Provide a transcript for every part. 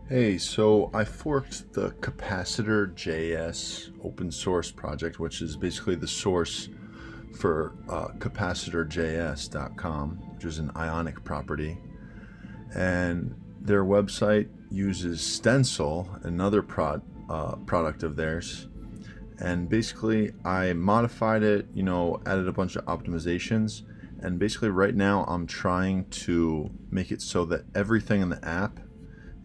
Hey, so I forked the CapacitorJS open source project, which is basically the source for capacitorjs.com, which is an Ionic property. And their website uses Stencil, another product of theirs. And basically, I modified it, added a bunch of optimizations. And basically, right now, I'm trying to make it so that everything in the app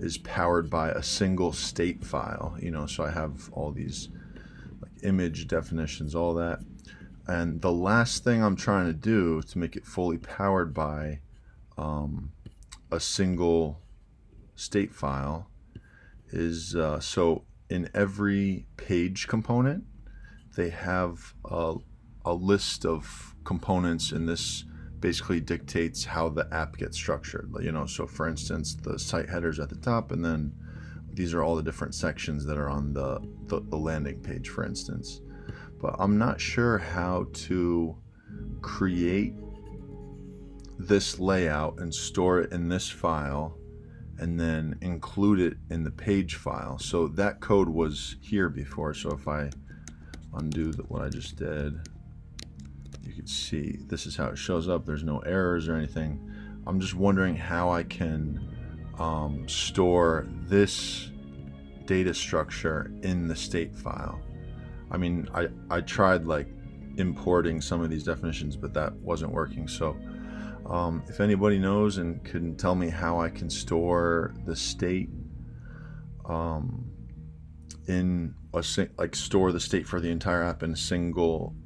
is powered by a single state file, so I have all these like image definitions, all that. And the last thing I'm trying to do to make it fully powered by a single state file is so in every page component, they have a list of components, and this basically dictates how the app gets structured. So for instance, the site headers at the top, and then these are all the different sections that are on the landing page, for instance. But I'm not sure how to create this layout and store it in this file and then include it in the page file. So that code was here before. So if I undo what I just did, you can see this is how it shows up. There's no errors or anything. I'm just wondering how I can store this data structure in the state file. I mean, I tried like importing some of these definitions, but that wasn't working. So if anybody knows and can tell me how I can store the state in a store the state for the entire app in a single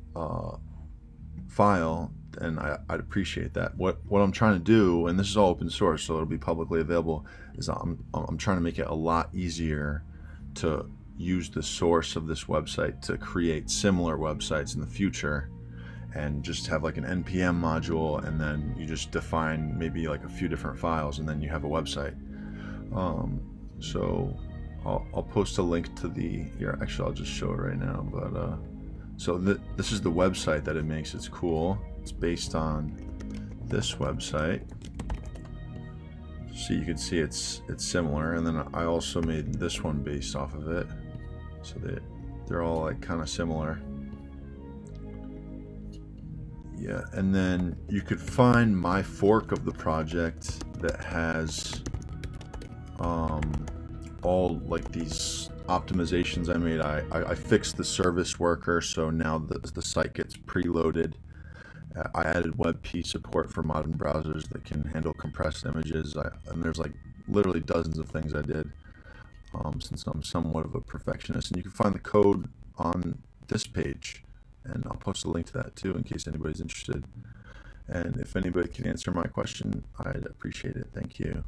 file, and I'd appreciate that. What I'm trying to do, and this is all open source, so it'll be publicly available, is I'm trying to make it a lot easier to use the source of this website to create similar websites in the future, and just have like an npm module, and then you just define maybe like a few different files, and then you have a website. So I'll post a link to the here. Actually, I'll just show it right now. But so this is the website that it makes. It's cool. It's based on this website, so you can see it's similar. And then I also made this one based off of it, so they're all like kind of similar. Yeah, and then you could find my fork of the project that has all like these optimizations I made. I fixed the service worker, so now the site gets preloaded. I added WebP support for modern browsers that can handle compressed images. And there's like literally dozens of things I did, since I'm somewhat of a perfectionist. And you can find the code on this page, and I'll post a link to that too in case anybody's interested. And if anybody can answer my question, I'd appreciate it. Thank you.